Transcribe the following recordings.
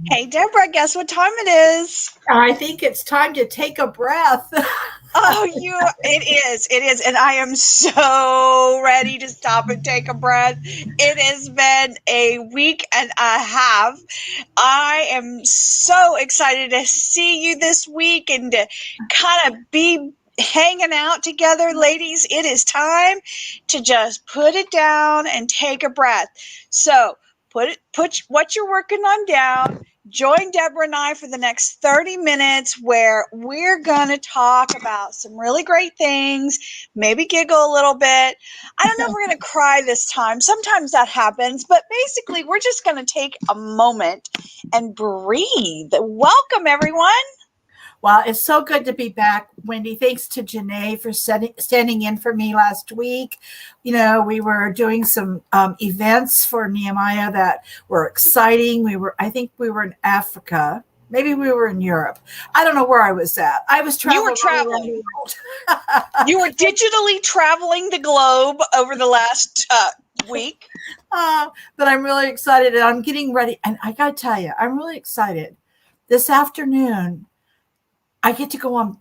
Hey, Deborah, guess what time it is? I think it's time to take a breath. It is. And I am so ready to stop and take a breath. It has been a week and a half. I am so excited to see you this week and to kind of be hanging out together. Ladies, it is time to just put it down and take a breath. So put what you're working on down. Join Debra and I for the next 30 minutes where we're going to talk about some really great things, maybe giggle a little bit. I don't know if we're going to cry this time. Sometimes that happens, but basically we're just going to take a moment and breathe. Welcome, everyone. Well, it's so good to be back, Wendie. Thanks to Janae for standing in for me last week. You know, we were doing some events for Nehemiah that were exciting. I think we were in Africa. Maybe we were in Europe. I don't know where I was at. I was traveling. You were traveling. You were digitally traveling the globe over the last week. But I'm really excited, and I'm getting ready. And I got to tell you, I'm really excited. This afternoon, I get to go on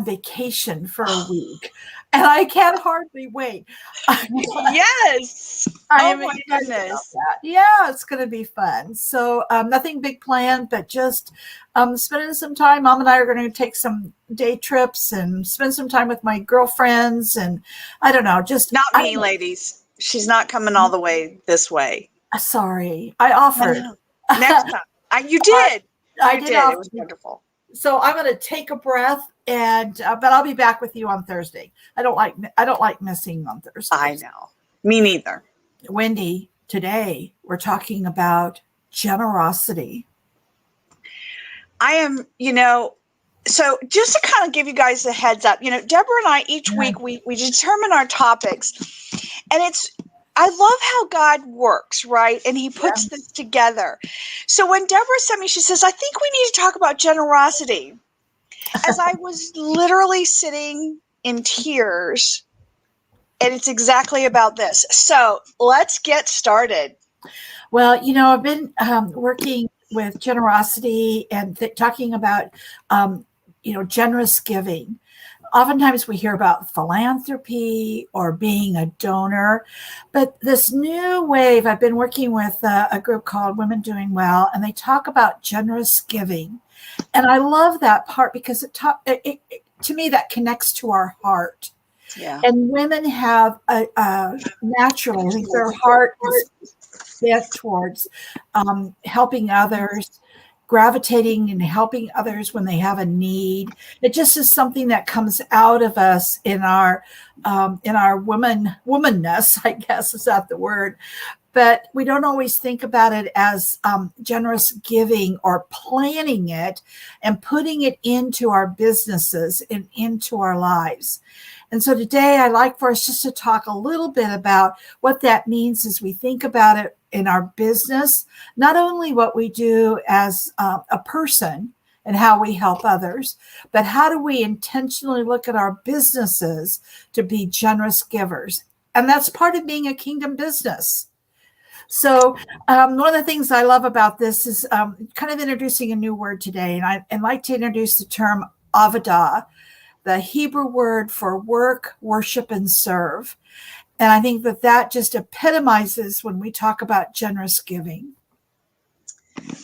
vacation for a week, and I can't hardly wait. Yes. Oh my goodness. Yeah, it's going to be fun. So nothing big planned, but just spending some time. Mom and I are going to take some day trips and spend some time with my girlfriends. And I don't know, just not me, ladies. She's not coming all the way this way. Sorry, I offered. Next time, you did. I did. It was wonderful. So I'm going to take a breath, but I'll be back with you on Thursday. I don't like missing on Thursday. I know. Me neither. Wendie, today we're talking about generosity. I am, so just to kind of give you guys a heads up, Deborah and I, each week we determine our topics, and I love how God works, right? And he puts this together. So when Debra sent me, she says, I think we need to talk about generosity. As I was literally sitting in tears, and it's exactly about this. So let's get started. Well, I've been working with generosity and talking about, generous giving. Oftentimes we hear about philanthropy or being a donor, but this new wave, I've been working with a group called Women Doing Well, and they talk about generous giving. And I love that part because to me, that connects to our heart. Yeah. And women have naturally, I think their heart is bent towards helping others, gravitating and helping others when they have a need. It just is something that comes out of us in our womanness, I guess is that the word. But we don't always think about it as generous giving or planning it and putting it into our businesses and into our lives. And so today I'd like for us just to talk a little bit about what that means as we think about it in our business, not only what we do as a person and how we help others, but how do we intentionally look at our businesses to be generous givers? And that's part of being a kingdom business. So one of the things I love about this is kind of introducing a new word today. And I'd like to introduce the term avodah, the Hebrew word for work, worship, and serve. And I think that just epitomizes when we talk about generous giving.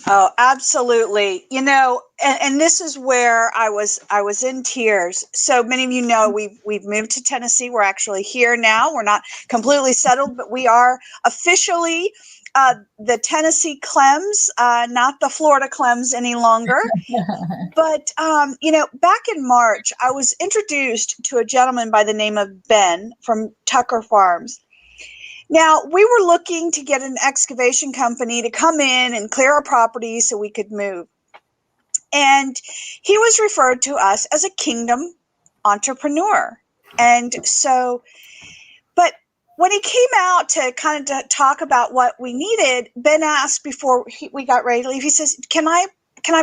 Oh, absolutely. And this is where I was in tears. So many of you know we've moved to Tennessee. We're actually here now. We're not completely settled, but we are officially the Tennessee Klems, not the Florida Klems any longer. But, back in March, I was introduced to a gentleman by the name of Ben from Tucker Farms. Now, we were looking to get an excavation company to come in and clear our property so we could move. And he was referred to us as a kingdom entrepreneur. And so, but when he came out to kind of talk about what we needed, Ben asked before we got ready to leave, he says, can I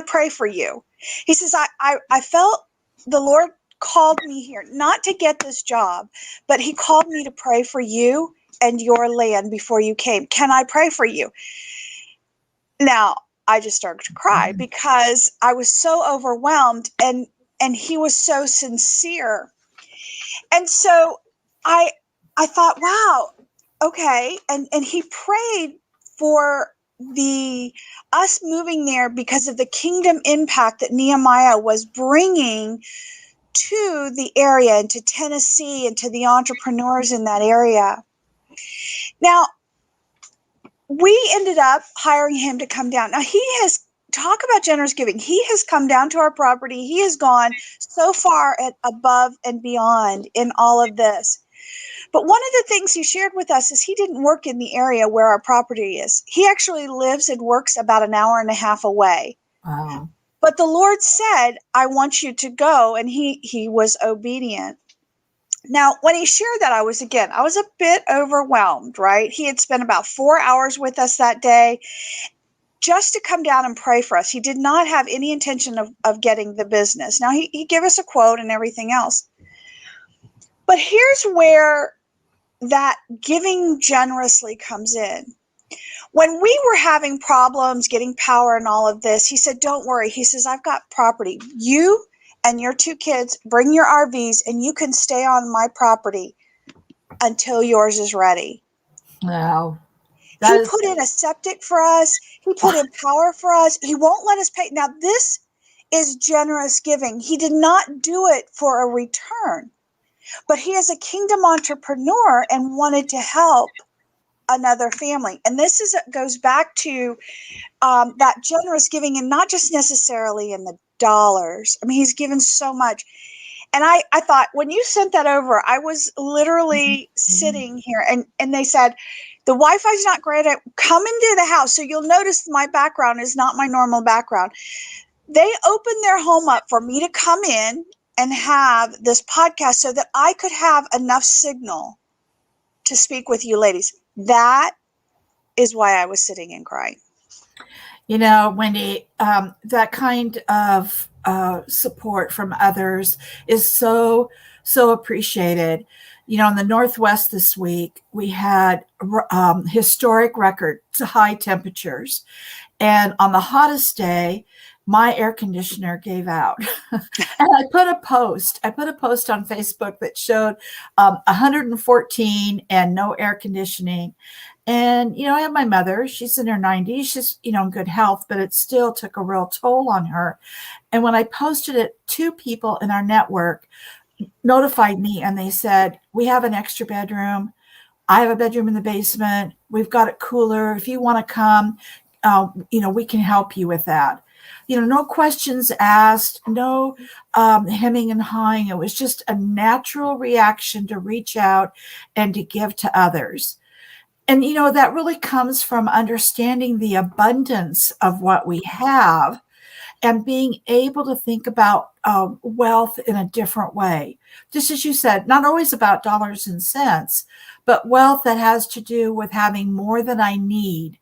pray for you? He says, I felt the Lord called me here, not to get this job, but he called me to pray for you and your land before you came. Can I pray for you? Now, I just started to cry because I was so overwhelmed, and he was so sincere. And so I thought, wow, okay. And he prayed for us moving there because of the kingdom impact that Nehemiah was bringing to the area and to Tennessee and to the entrepreneurs in that area. Now, we ended up hiring him to come down. Now, he has, talk about generous giving. He has come down to our property. He has gone so far at above and beyond in all of this. But one of the things he shared with us is he didn't work in the area where our property is. He actually lives and works about an hour and a half away. Wow. But the Lord said, I want you to go. And he was obedient. Now, when he shared that, I was a bit overwhelmed, right? He had spent about 4 hours with us that day just to come down and pray for us. He did not have any intention of getting the business. Now, he gave us a quote and everything else. But here's where that giving generously comes in. When we were having problems getting power and all of this, he said, don't worry. He says, I've got property. You and your 2 kids bring your RVs and you can stay on my property until yours is ready. Wow. He put in a septic for us. He put in power for us. He won't let us pay. Now, this is generous giving. He did not do it for a return, but he is a kingdom entrepreneur and wanted to help another family. And this goes back to that generous giving, and not just necessarily in the dollars. I mean, he's given so much. And I thought, when you sent that over, I was literally sitting here, and they said, the Wi-Fi's not great. Come into the house. So you'll notice my background is not my normal background. They opened their home up for me to come in and have this podcast so that I could have enough signal to speak with you ladies. That is why I was sitting and crying. You know, Wendie, that kind of support from others is so appreciated. You know, in the Northwest this week, we had historic record high temperatures. And on the hottest day, my air conditioner gave out. And I put a post on Facebook that showed 114 and no air conditioning. And, you know, I have my mother, she's in her 90s, she's, you know, in good health, but it still took a real toll on her. And when I posted it, 2 people in our network notified me and they said, we have an extra bedroom. I have a bedroom in the basement. We've got it cooler. If you want to come, you know, we can help you with that. You know, no questions asked, no hemming and hawing. It was just a natural reaction to reach out and to give to others. And, you know, that really comes from understanding the abundance of what we have and being able to think about wealth in a different way. Just as you said, not always about dollars and cents, but wealth that has to do with having more than I need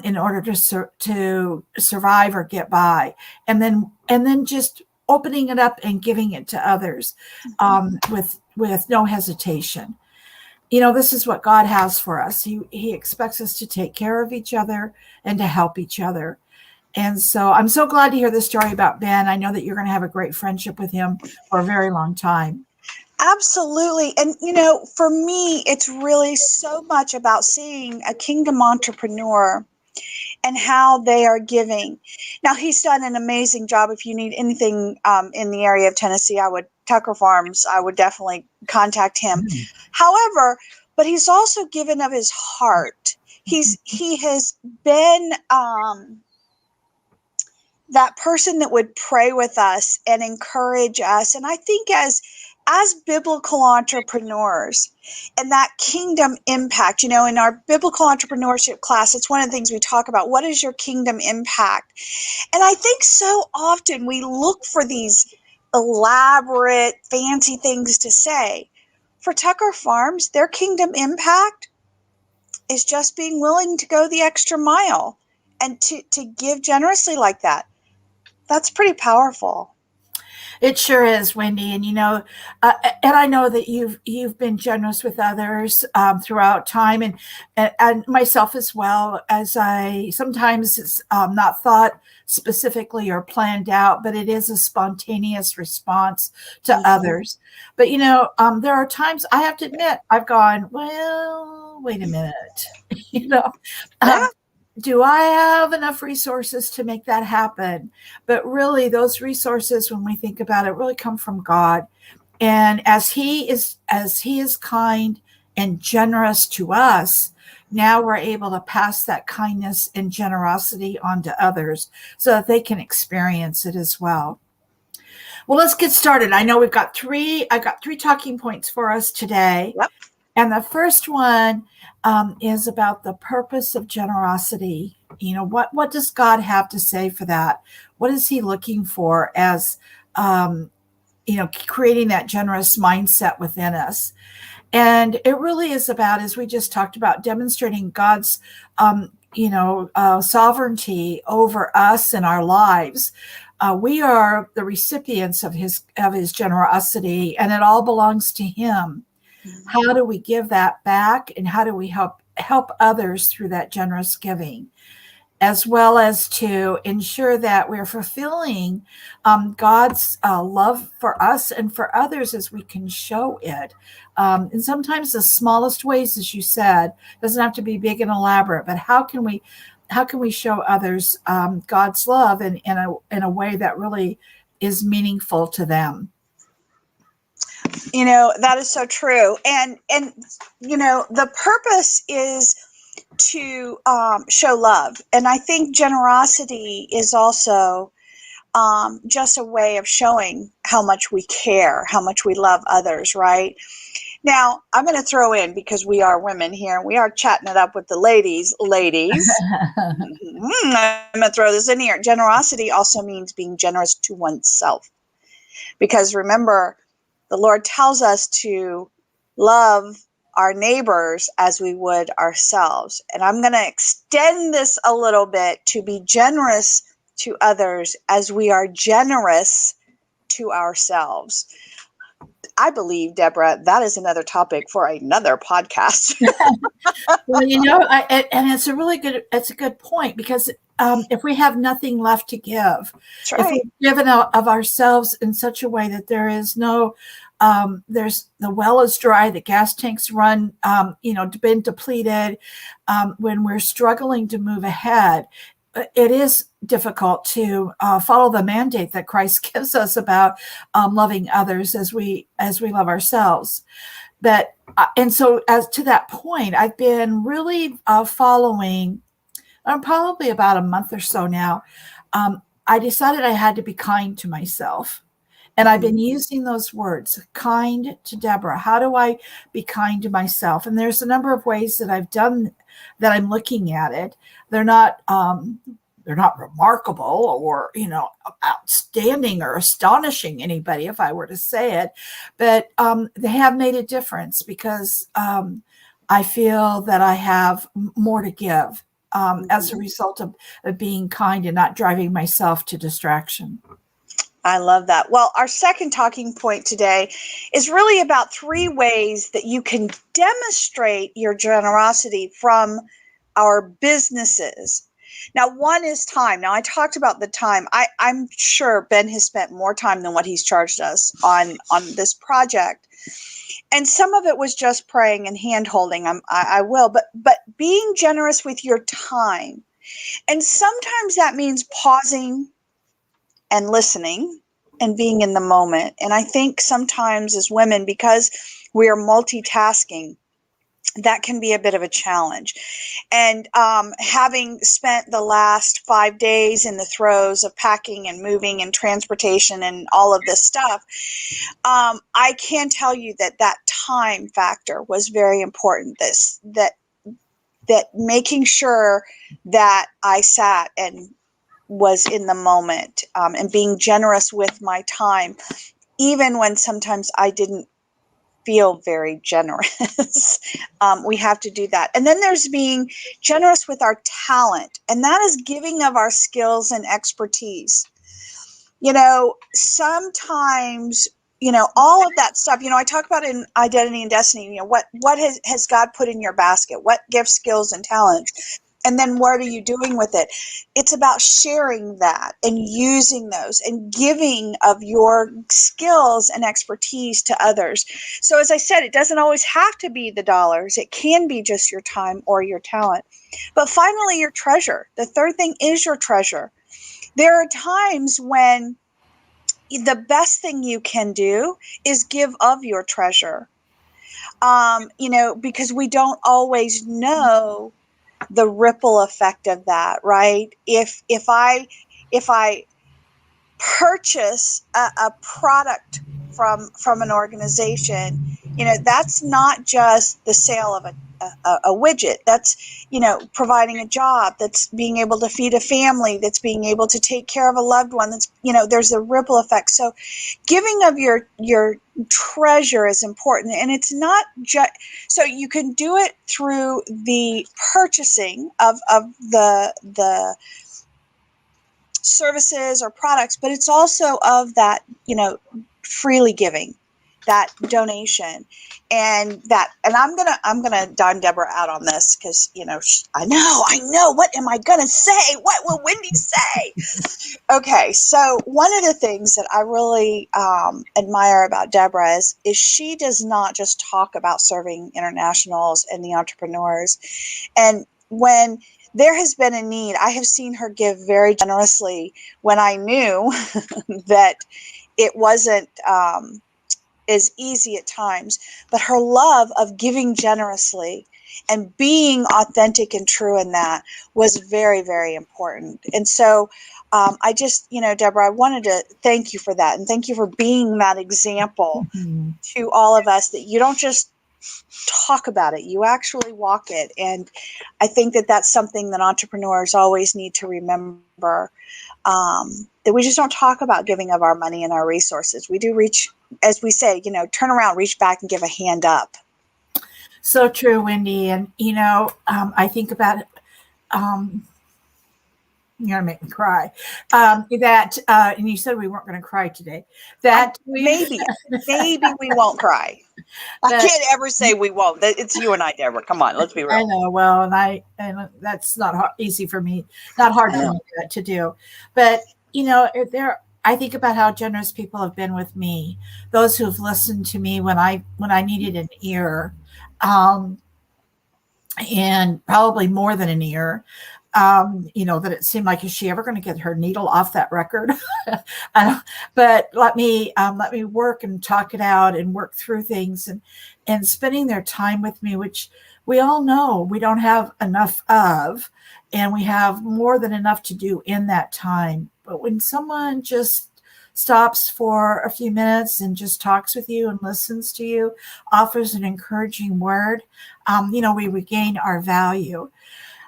in order to survive or get by. And then just opening it up and giving it to others with no hesitation. You know, this is what God has for us. He expects us to take care of each other and to help each other. And so I'm so glad to hear this story about Ben. I know that you're going to have a great friendship with him for a very long time. Absolutely. And, you know, for me, it's really so much about seeing a kingdom entrepreneur and how they are giving. Now, he's done an amazing job. If you need anything in the area of Tennessee, Tucker Farms, I would definitely contact him. However, but he's also given of his heart. He has been that person that would pray with us and encourage us. And I think as biblical entrepreneurs and that kingdom impact, you know, in our biblical entrepreneurship class, it's one of the things we talk about. What is your kingdom impact? And I think so often we look for these elaborate, fancy things to say. For Tucker Farms, their kingdom impact is just being willing to go the extra mile and to give generously like that. That's pretty powerful. It sure is, Wendie, and and I know that you've been generous with others throughout time, and myself as well. As I sometimes it's not thought specifically or planned out, but it is a spontaneous response to Mhm. others. But there are times I have to admit I've gone, well, wait a minute, you know. Yeah. Um, do I have enough resources to make that happen? But really, those resources, when we think about it, really come from God. And as he is kind and generous to us, now we're able to pass that kindness and generosity on to others so that they can experience it as well. Well, let's get started. I know I got three talking points for us today. Yep. And the first one is about the purpose of generosity. What does God have to say for that? What is He looking for as creating that generous mindset within us? And it really is about, as we just talked about, demonstrating God's sovereignty over us and our lives. We are the recipients of his generosity, and it all belongs to Him. How do we give that back, and how do we help others through that generous giving, as well as to ensure that we're fulfilling God's love for us and for others as we can show it. And sometimes the smallest ways, as you said, doesn't have to be big and elaborate, but how can we show others God's love in a way that really is meaningful to them? That is so true. And the purpose is to show love. And I think generosity is also just a way of showing how much we care, how much we love others, right? Now, I'm going to throw in, because we are women here, we are chatting it up with the ladies. Ladies, I'm going to throw this in here. Generosity also means being generous to oneself. Because remember, the Lord tells us to love our neighbors as we would ourselves. And I'm going to extend this a little bit to be generous to others as we are generous to ourselves. I believe, Debra, that is another topic for another podcast. Well, and it's a good point, because if we have nothing left to give, That's if right. we've given out of ourselves in such a way that there is no, there's the well is dry, the gas tanks run, been depleted, when we're struggling to move ahead, it is difficult to follow the mandate that Christ gives us about loving others as we love ourselves. But and so, as to that point, I've been really following. I'm probably about a month or so now. I decided I had to be kind to myself. And I've been using those words, kind to Debra. How do I be kind to myself? And there's a number of ways that I've done that. I'm looking at it. They're not remarkable or outstanding or astonishing anybody, if I were to say it, but they have made a difference, because I feel that I have more to give as a result of being kind and not driving myself to distraction. I love that. Well, our second talking point today is really about 3 ways that you can demonstrate your generosity from our businesses. Now, one is time. Now, I talked about the time. I'm sure Ben has spent more time than what he's charged us on this project. And some of it was just praying and hand holding. I will, but being generous with your time. And sometimes that means pausing and listening and being in the moment. And I think sometimes as women, because we are multitasking, that can be a bit of a challenge. And having spent the last 5 days in the throes of packing and moving and transportation and all of this stuff, I can tell you that time factor was very important. That making sure that I sat and was in the moment, and being generous with my time, even when sometimes I didn't feel very generous. We have to do that. And then there's being generous with our talent, and that is giving of our skills and expertise. Sometimes, all of that stuff, I talk about in Identity and Destiny, what has God put in your basket? What gifts, skills, and talents? And then what are you doing with it? It's about sharing that and using those and giving of your skills and expertise to others. So as I said, it doesn't always have to be the dollars. It can be just your time or your talent. But finally, your treasure. The third thing is your treasure. There are times when the best thing you can do is give of your treasure. Because we don't always know the ripple effect of that, right? If I purchase a product from an organization, that's not just the sale of a widget. That's, providing a job, that's being able to feed a family, that's being able to take care of a loved one. That's, there's a ripple effect. So giving of your treasure is important. And it's not just, so you can do it through the purchasing of the services or products, but it's also of that, freely giving, that donation, and I'm gonna dime Debra out on this because I know what am I gonna say? What will Wendie say? Okay, so one of the things that I really admire about Debra is she does not just talk about serving internationals and the entrepreneurs, and when there has been a need, I have seen her give very generously when I knew that it wasn't as easy at times. But her love of giving generously and being authentic and true in that was very, very important. And so I just, Debra, I wanted to thank you for that. And thank you for being that example to all of us, that you don't just talk about it, you actually walk it. And I think that that's something that entrepreneurs always need to remember, that we just don't talk about giving of our money and our resources. We do reach, as we say, turn around, reach back, and give a hand up. So true, Wendie. And I think about it, you're gonna make me cry. That and you said we weren't going to cry today. That maybe we won't cry. I can't ever say we won't. It's you and I, Debra. Come on, let's be real. I know. Well, and that's not easy for me. Not hard for me to do. But I think about how generous people have been with me. Those who've listened to me when I needed an ear, and probably more than an ear. That it seemed like, is she ever going to get her needle off that record? But let me work and talk it out and work through things, and spending their time with me, which we all know we don't have enough of, and we have more than enough to do in that time. But when someone just stops for a few minutes and just talks with you and listens to you, offers an encouraging word, we regain our value.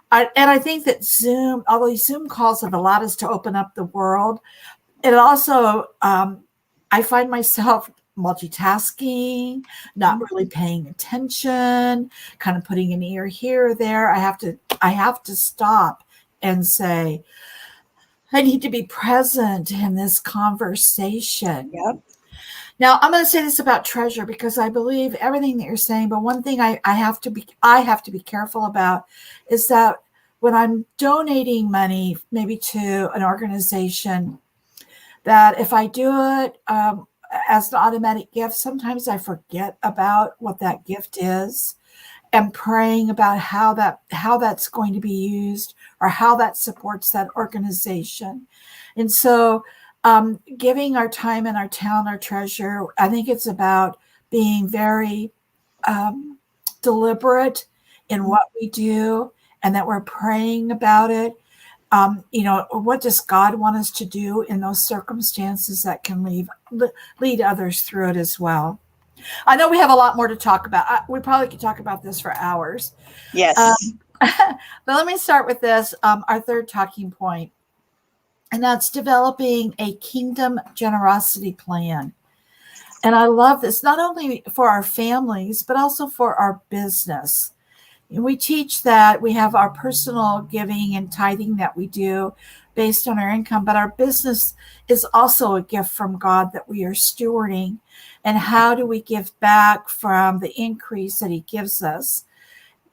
And I think that Zoom, although Zoom calls have allowed us to open up the world, it also, I find myself multitasking, not really paying attention, kind of putting an ear here or there. I have to stop and say, I need to be present in this conversation. Yep. Now, I'm going to say this about treasure because I believe everything that you're saying, but one thing I have to be careful about is that when I'm donating money, maybe to an organization, that if I do it as an automatic gift, sometimes I forget about what that gift is, and praying about how that's going to be used or how that supports that organization. And so giving our time and our talent, our treasure, I think it's about being very deliberate in what we do, and that we're praying about it. What does God want us to do in those circumstances that can lead others through it as well? I know we have a lot more to talk about. We probably could talk about this for hours. Yes. But let me start with this, our third talking point. And that's developing a kingdom generosity plan. And I love this, not only for our families, but also for our business. And we teach that we have our personal giving and tithing that we do, based on our income, but our business is also a gift from God that we are stewarding. And how do we give back from the increase that he gives us?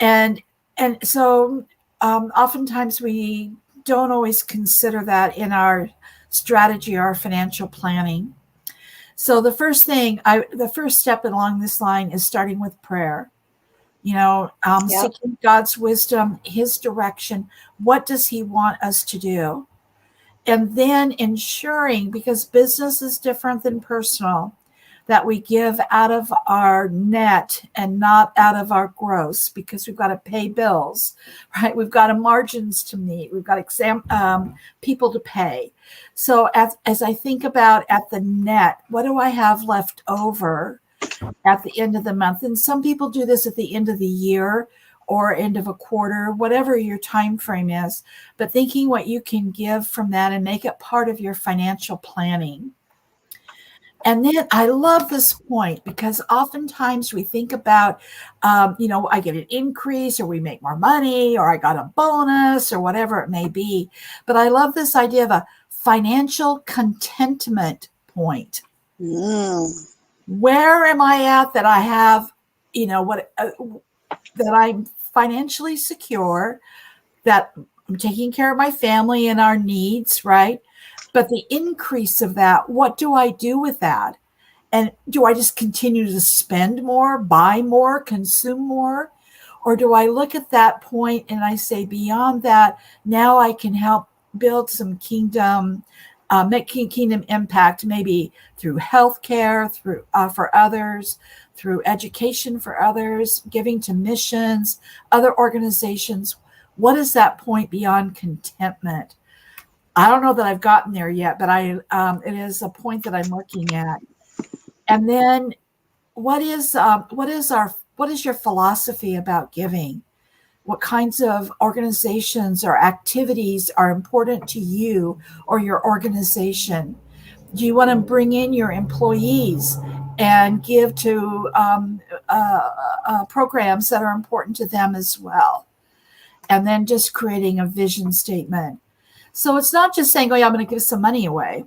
And so oftentimes we don't always consider that in our strategy or our financial planning. So the first step along this line is starting with prayer. Yep. Seeking God's wisdom, his direction. What does he want us to do? And then ensuring, because business is different than personal, that we give out of our net and not out of our gross, because we've got to pay bills, right? We've got margins to meet. We've got people to pay. So as I think about at the net, what do I have left over at the end of the month? And some people do this at the end of the year or end of a quarter, whatever your time frame is, but thinking what you can give from that and make it part of your financial planning. And then I love this point, because oftentimes we think about, I get an increase, or we make more money, or I got a bonus, or whatever it may be. But I love this idea of a financial contentment point. Where am I at that I have, that I'm financially secure, that I'm taking care of my family and our needs, right? But the increase of that, what do I do with that? And do I just continue to spend more, buy more, consume more? Or do I look at that point and I say, beyond that, now I can help build some kingdom, making kingdom impact, maybe through healthcare, through for others, through education for others, giving to missions, other organizations. What is that point beyond contentment? I don't know that I've gotten there yet, but it is a point that I'm looking at. And then what is your philosophy about giving? What kinds of organizations or activities are important to you or your organization? Do you want to bring in your employees and give to programs that are important to them as well? And then just creating a vision statement. So it's not just saying, oh, yeah, I'm going to give some money away.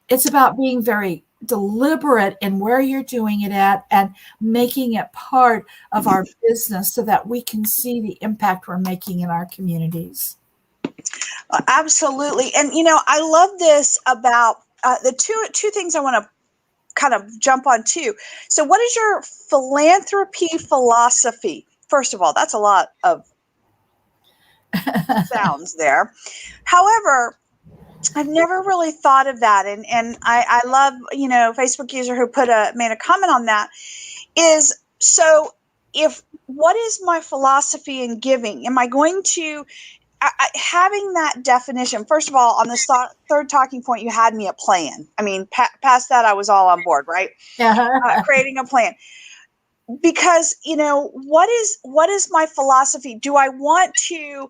It's about being very deliberate in where you're doing it at and making it part of our business so that we can see the impact we're making in our communities. Absolutely. And, I love this about the two things I want to kind of jump on too. So what is your philanthropy philosophy? First of all, that's a lot of sounds there. However, I've never really thought of that. And I love, Facebook user who made a comment on that is, so what is my philosophy in giving? Am I going to, having that definition, first of all, on this third talking point, you had me a plan. I mean, past that, I was all on board, right? Creating a plan. Because, what is my philosophy? Do I want to,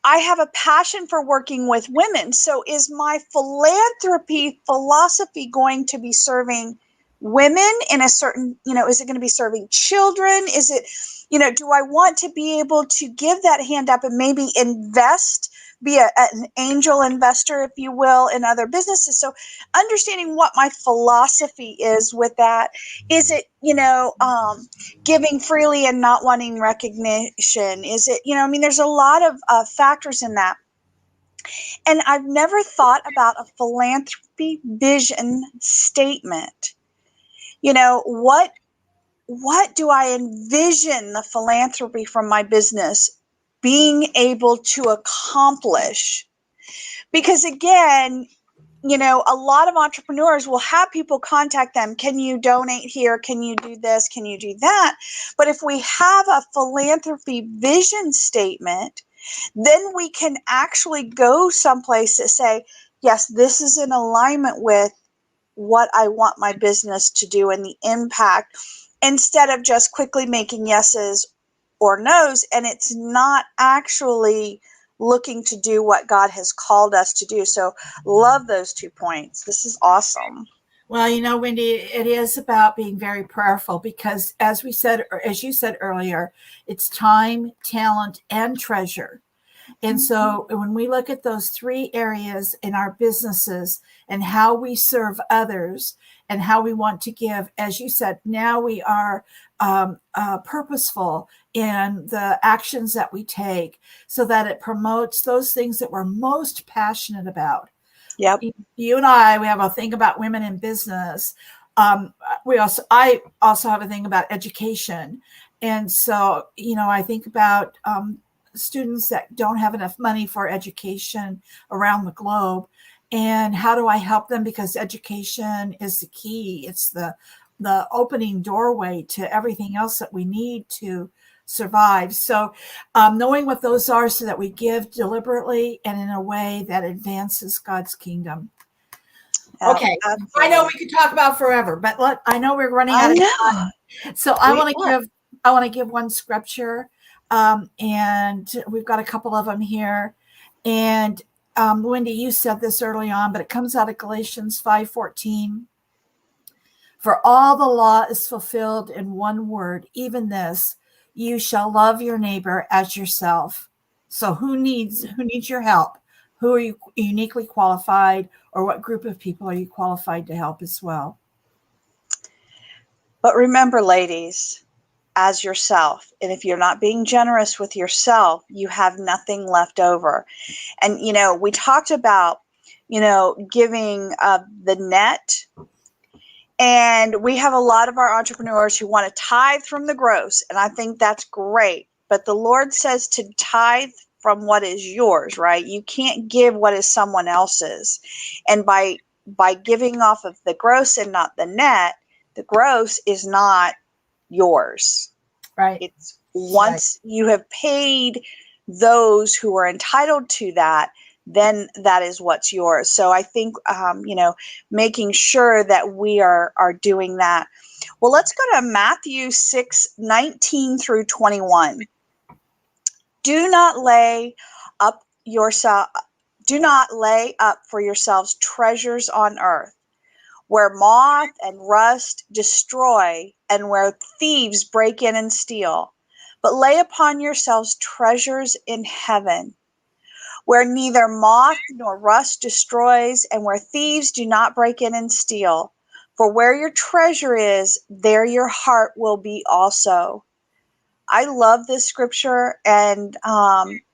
I have a passion for working with women. So is my philanthropy philosophy going to be serving women in a certain, is it going to be serving children? Is it, do I want to be able to give that hand up and maybe invest, be an angel investor, if you will, in other businesses? So understanding what my philosophy is with that. Is it, giving freely and not wanting recognition? Is it, there's a lot of factors in that. And I've never thought about a philanthropy vision statement. What do I envision the philanthropy from my business being able to accomplish? Because again, a lot of entrepreneurs will have people contact them. Can you donate here? Can you do this? Can you do that? But if we have a philanthropy vision statement, then we can actually go someplace to say, yes, this is in alignment with what I want my business to do and the impact, instead of just quickly making yeses or nos. And it's not actually looking to do what God has called us to do. So love those 2 points. This is awesome. Well, Wendie, it is about being very prayerful, because as you said earlier, it's time, talent, and treasure. And so when we look at those three areas in our businesses and how we serve others and how we want to give, as you said, now we are purposeful in the actions that we take so that it promotes those things that we're most passionate about. Yep. You and I, we have a thing about women in business. I also have a thing about education. And so, I think about students that don't have enough money for education around the globe. And how do I help them? Because education is the key. It's the opening doorway to everything else that we need to survive. So knowing what those are so that we give deliberately and in a way that advances God's kingdom. Okay. Absolutely. I know we could talk about forever, but I know we're running out of time. So I want to give one scripture. And we've got a couple of them here. And Wendie, you said this early on, but it comes out of Galatians 5:14. For all the law is fulfilled in one word, even this, you shall love your neighbor as yourself. So who needs your help? Who are you uniquely qualified, or what group of people are you qualified to help as well? But remember, ladies, as yourself. And if you're not being generous with yourself, you have nothing left over. And, we talked about, giving the net. And we have a lot of our entrepreneurs who want to tithe from the gross. And I think that's great. But the Lord says to tithe from what is yours, right? You can't give what is someone else's. And by giving off of the gross and not the net, the gross is not yours. Right. It's once you have paid those who are entitled to that, then that is what's yours. So I think, making sure that we are doing that. Well, let's go to Matthew 6:19 through 21. Do not lay up for yourselves treasures on earth, where moth and rust destroy, and where thieves break in and steal. But lay upon yourselves treasures in heaven, where neither moth nor rust destroys, and where thieves do not break in and steal. For where your treasure is, there your heart will be also. I love this scripture, and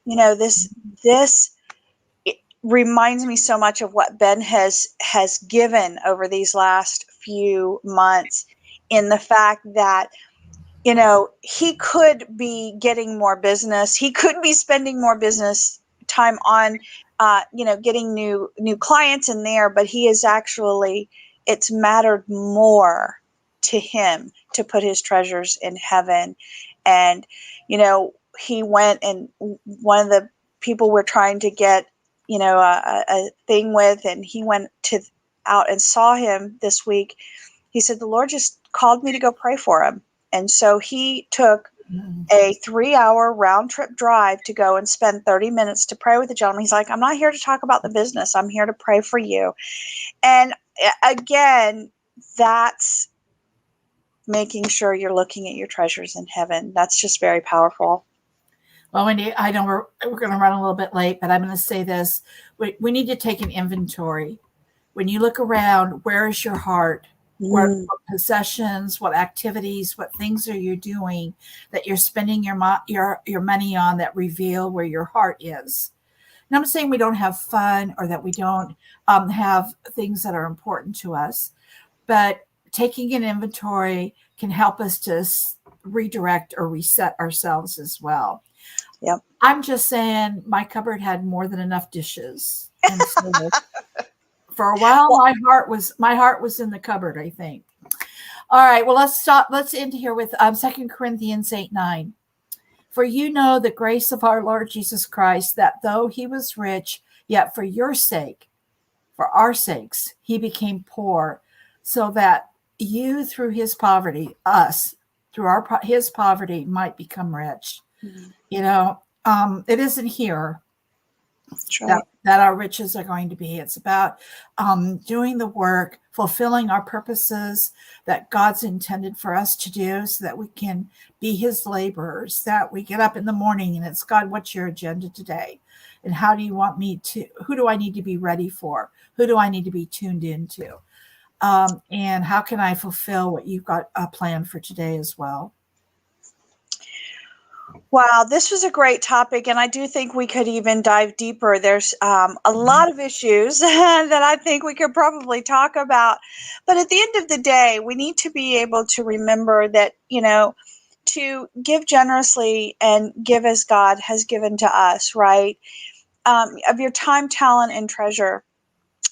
this it reminds me so much of what Ben has given over these last few months, in the fact that he could be getting more business, he could be spending more business time on getting new clients in there, but it's mattered more to him to put his treasures in heaven. And he went, and one of the people we're trying to get a thing with, and he went out and saw him this week. He said, the Lord just called me to go pray for him. And so he took a 3-hour round trip drive to go and spend 30 minutes to pray with the gentleman. He's like, I'm not here to talk about the business. I'm here to pray for you. And again, that's making sure you're looking at your treasures in heaven. That's just very powerful. Well, Wendie, I know we're going to run a little bit late, but I'm going to say this. We need to take an inventory. When you look around, where is your heart? What possessions, what activities, what things are you doing that you're spending your money on that reveal where your heart is? And I'm saying we don't have fun, or that we don't have things that are important to us, but taking an inventory can help us to redirect or reset ourselves as well. Yep. I'm just saying my cupboard had more than enough dishes. And so for a while, my heart was in the cupboard, I think. All right, well, let's end here with 2 Corinthians 8:9. For you know the grace of our Lord Jesus Christ, that though he was rich, yet for your sake, for our sakes, he became poor, so that you through his poverty, his poverty might become rich. Mm-hmm. It isn't here. That's right. That our riches are going to be. It's about doing the work, fulfilling our purposes that God's intended for us to do so that we can be his laborers, that we get up in the morning and it's, God, what's your agenda today? And how do you want me to, who do I need to be ready for? Who do I need to be tuned into? And how can I fulfill what you've got planned for today as well? Wow, this was a great topic, and I do think we could even dive deeper. There's a lot of issues that I think we could probably talk about. But at the end of the day, we need to be able to remember that, to give generously and give as God has given to us, right? Of your time, talent, and treasure.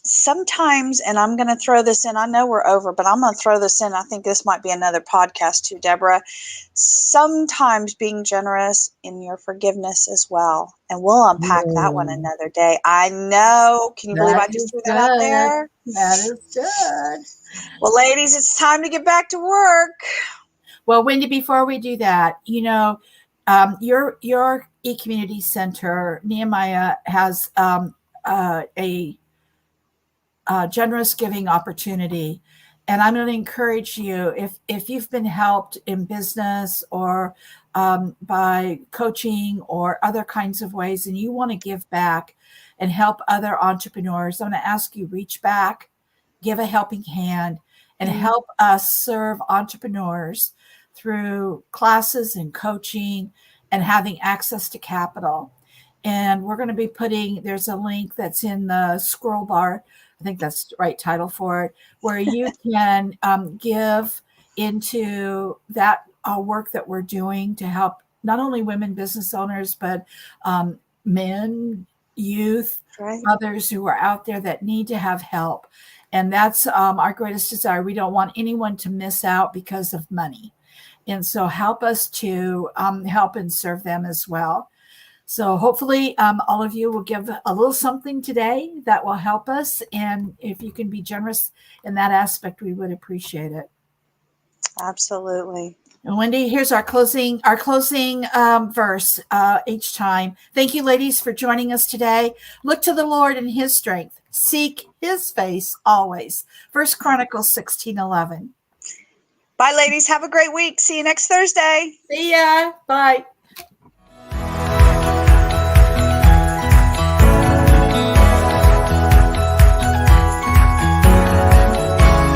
Sometimes, and I'm going to throw this in, I know we're over, but I'm going to throw this in. I think this might be another podcast too, Debra. Sometimes being generous in your forgiveness as well. And we'll unpack that one another day. I know. Can you believe I just threw that out there? That is good. Well, ladies, it's time to get back to work. Well, Wendie, before we do that, your e-community center, Nehemiah, has a generous giving opportunity. And I'm going to encourage you, if you've been helped in business or by coaching or other kinds of ways, and you want to give back and help other entrepreneurs, I'm going to ask you, reach back, give a helping hand, and help us serve entrepreneurs through classes and coaching and having access to capital. And we're going to be there's a link that's in the scroll bar. I think that's the right title for it, where you can give into that work that we're doing to help not only women business owners, but men, youth, others who are out there that need to have help. And that's our greatest desire. We don't want anyone to miss out because of money. And so help us to help and serve them as well. So hopefully all of you will give a little something today that will help us. And if you can be generous in that aspect, we would appreciate it. Absolutely. And Wendie, here's our closing verse each time. Thank you, ladies, for joining us today. Look to the Lord in his strength. Seek his face always. 1 Chronicles 16:11. Bye, ladies. Have a great week. See you next Thursday. See ya. Bye.